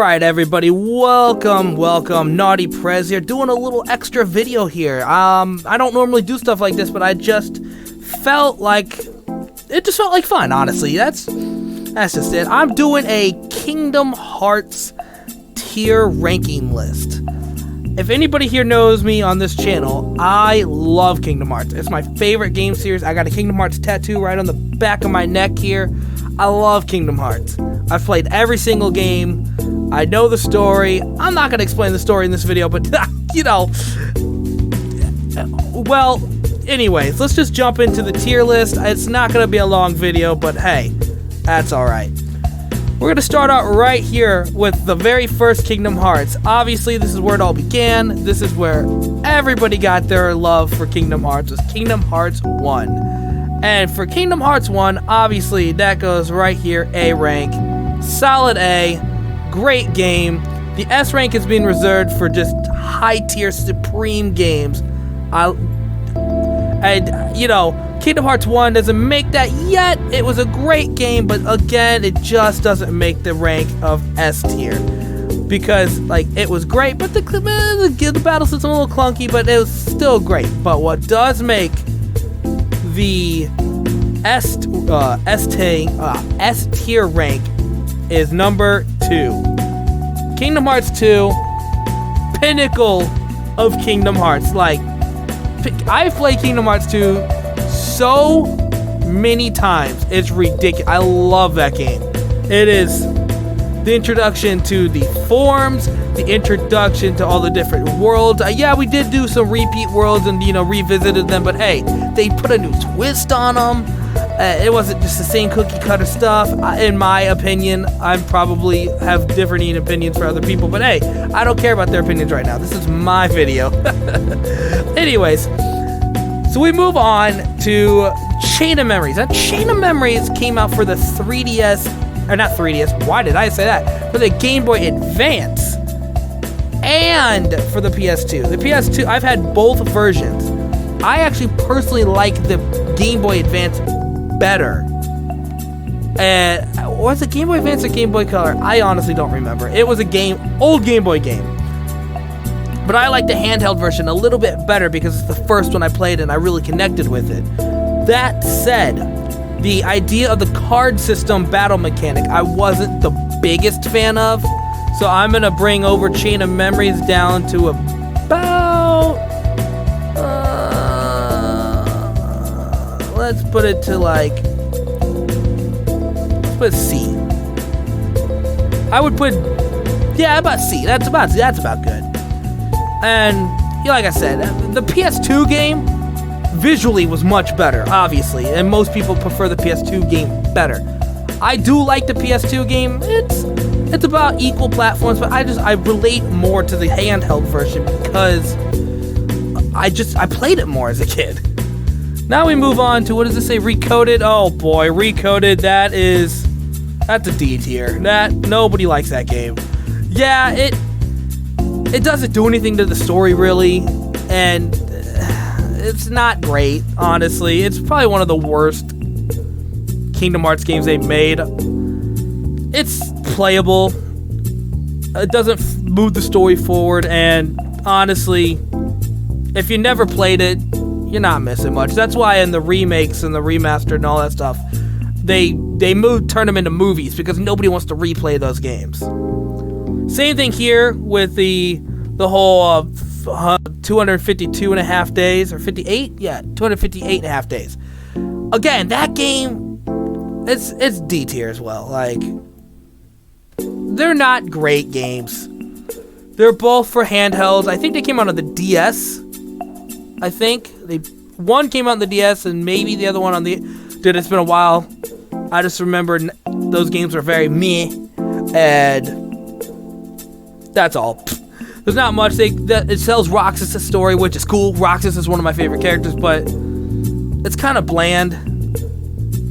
Alright everybody, welcome, Naughty Prez here, doing a little extra video here. I don't normally do stuff like this, but it just felt like fun, honestly. That's just it. I'm doing a Kingdom Hearts tier ranking list. If anybody here knows me on this channel, I love Kingdom Hearts. It's my favorite game series. I got a Kingdom Hearts tattoo right on the back of my neck here. I love Kingdom Hearts. I've played every single game. I know the story. I'm not going to explain the story in this video, but, you know. Well, anyways, let's just jump into the tier list. It's not going to be a long video, but hey, that's alright. We're going to start out right here with the very first Kingdom Hearts. Obviously, this is where it all began. This is where everybody got their love for Kingdom Hearts. It was Kingdom Hearts 1. And for Kingdom Hearts 1, obviously, that goes right here, A rank. Solid A. Great game. The S rank is being reserved for just high-tier, supreme games. Kingdom Hearts 1 doesn't make that yet. It was a great game, but again, it just doesn't make the rank of S tier. Because, it was great, but the battle system a little clunky, but it was still great. But what does make the S tier rank is number 2. Kingdom Hearts 2, pinnacle of Kingdom Hearts. I've played Kingdom Hearts 2 so many times. It's ridiculous. I love that game. It is the introduction to the forms, the introduction to all the different worlds. Yeah, we did do some repeat worlds and, revisited them, but hey, they put a new twist on them. It wasn't just the same cookie cutter stuff. In my opinion, I probably have different opinions for other people, but hey, I don't care about their opinions right now. This is my video. Anyways, so we move on to Chain of Memories. That Chain of Memories came out for the 3DS, or not 3DS, why did I say that? For the Game Boy Advance and for the PS2. The PS2, I've had both versions. I actually personally like the Game Boy Advance better. Was it Game Boy Advance or Game Boy Color? I honestly don't remember. It was a old Game Boy game. But I like the handheld version a little bit better because it's the first one I played and I really connected with it. That said, the idea of the card system battle mechanic I wasn't the biggest fan of. So I'm going to bring over Chain of Memories down to about... let's put it to let's put C. I would put, about C. That's about good. And like I said, the PS2 game visually was much better, obviously, and most people prefer the PS2 game better. I do like the PS2 game. It's about equal platforms, but I relate more to the handheld version because I played it more as a kid. Now we move on to, what does it say, Recoded? Oh boy, Recoded, that's a D tier. Nobody likes that game. Yeah, it doesn't do anything to the story, really, and it's not great, honestly. It's probably one of the worst Kingdom Hearts games they've made. It's playable. It doesn't move the story forward, and honestly, if you never played it, you're not missing much. That's why in the remakes and the remastered and all that stuff, they turn them into movies because nobody wants to replay those games. Same thing here with the whole 252 and a half days, or 58? Yeah, 258 and a half days. Again, that game, it's D tier as well. They're not great games. They're both for handhelds. I think they came out on the DS. I think one came out on the DS and maybe the other one on the... Dude, it's been a while. I just remember those games were very meh, and that's all. There's not much. It tells Roxas' story, which is cool. Roxas is one of my favorite characters, but it's kind of bland,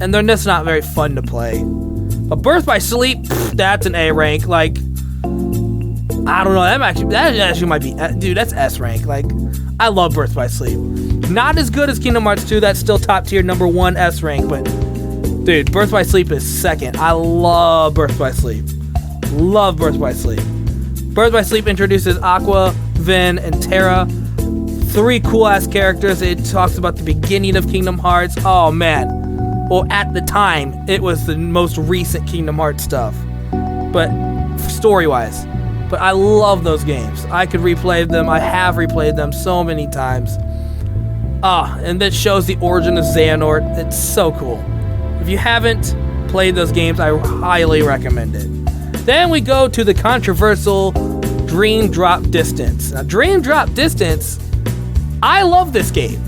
and they're just not very fun to play. But Birth by Sleep, that's an A rank. I don't know. That actually might be... Dude, that's S rank. I love Birth by Sleep. Not as good as Kingdom Hearts 2. That's still top tier, number 1 S rank. But, dude, Birth by Sleep is second. I love Birth by Sleep. Love Birth by Sleep. Birth by Sleep introduces Aqua, Vin, and Terra. 3 cool-ass characters. It talks about the beginning of Kingdom Hearts. Oh, man. Well, at the time, it was the most recent Kingdom Hearts stuff. But story-wise. But I love those games. I could replay them. I have replayed them so many times. And that shows the origin of Xehanort. It's so cool. If you haven't played those games, I highly recommend it. Then we go to the controversial Dream Drop Distance. Now, Dream Drop Distance, I love this game.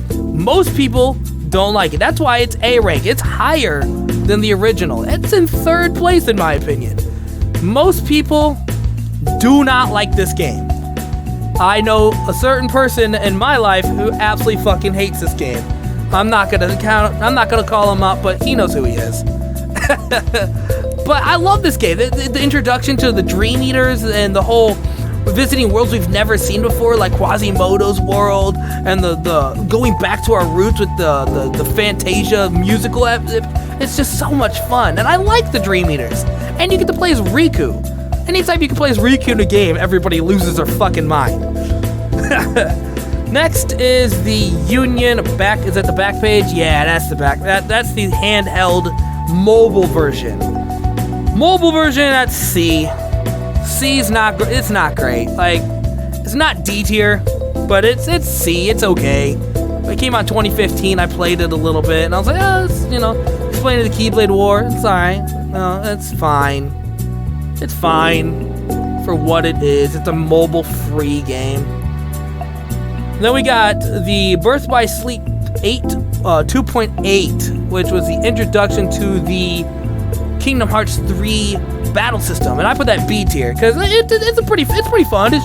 Most people don't like it. That's why it's A rank. It's higher than the original. It's in 3rd place in my opinion. Most people do not like this game. I know a certain person in my life who absolutely fucking hates this game. I'm not gonna call him up, but he knows who he is. But I love this game. The introduction to the Dream Eaters and the whole visiting worlds we've never seen before, like Quasimodo's world, and the going back to our roots with the Fantasia musical. It's just so much fun, and I like the Dream Eaters. And you get to play as Riku. Anytime you can play as Riku in a game, everybody loses their fucking mind. Next is the Union back. Is that the back page? Yeah, that's the back. That's the handheld mobile version. Mobile version, that's C. C's not. It's not great. Like, it's not D tier, but it's C. It's okay. It came out 2015. I played it a little bit, and I was like, oh, it's, explaining the Keyblade War. It's alright. No, it's fine. It's fine for what it is. It's a mobile-free game. Then we got the Birth by Sleep 2.8, which was the introduction to the Kingdom Hearts 3 battle system, and I put that B tier because it's pretty fun. It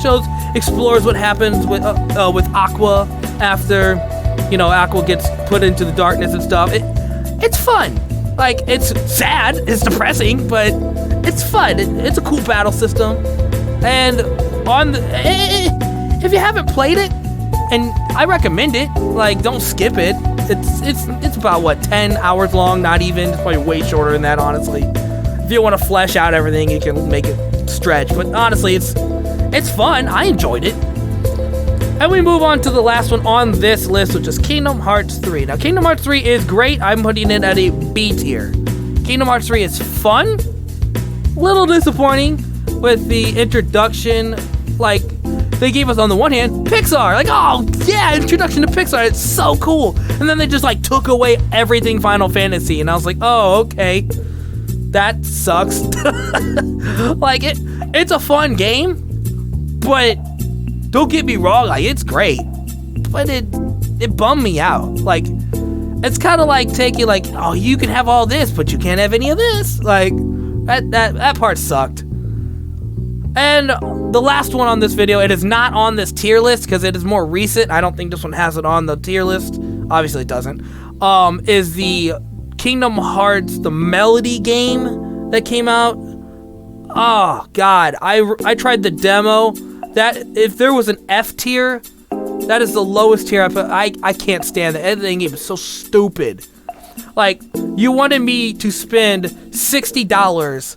explores what happens with Aqua after Aqua gets put into the darkness and stuff. It's fun. Like, it's sad, it's depressing, but it's fun. It's a cool battle system, and if you haven't played it, and I recommend it, like, don't skip it. It's about 10 hours long, not even. It's probably way shorter than that, honestly. If you want to flesh out everything, you can make it stretch. But honestly, it's fun. I enjoyed it. And we move on to the last one on this list, which is Kingdom Hearts 3. Now, Kingdom Hearts 3 is great. I'm putting it at a B tier. Kingdom Hearts 3 is fun. Little disappointing with the introduction. Like, they gave us, on the one hand, Pixar. Like, oh, yeah, introduction to Pixar. It's so cool. And then they just, took away everything Final Fantasy. And I was like, oh, okay. That sucks. It's a fun game. But don't get me wrong. It's great. But it bummed me out. It's kind of like taking, oh, you can have all this, but you can't have any of this. That part sucked. And the last one on this video, it is not on this tier list because it is more recent. I don't think this one has it on the tier list. Obviously it doesn't. Is the Kingdom Hearts, the Melody game that came out. Oh, God. I tried the demo. That, if there was an F tier, that is the lowest tier I put. I can't stand that. That game is so stupid. You wanted me to spend $60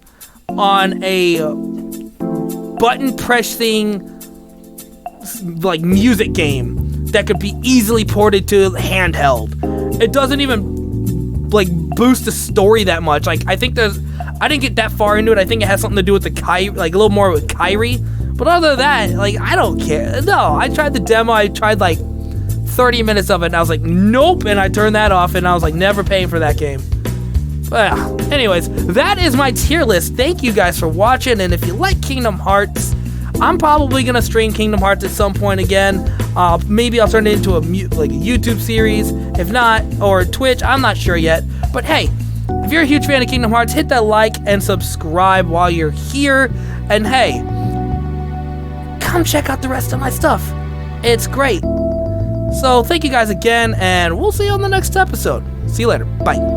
on a button pressing music game that could be easily ported to handheld. It doesn't even boost the story that much. I think I didn't get that far into it. I think it has something to do with the Kyrie, a little more with Kyrie. But other than that, I don't care. No, I tried the demo. I tried 30 minutes of it, and I was like, nope, and I turned that off, and I was never paying for that game. Anyways, that is my tier list. Thank you guys for watching, and if you like Kingdom Hearts, I'm probably gonna stream Kingdom Hearts at some point again. Maybe I'll turn it into a YouTube series, if not, or Twitch. I'm not sure yet. But hey, if you're a huge fan of Kingdom Hearts, hit that like and subscribe while you're here. And hey, come check out the rest of my stuff. It's great. So thank you guys again, and we'll see you on the next episode. See you later. Bye.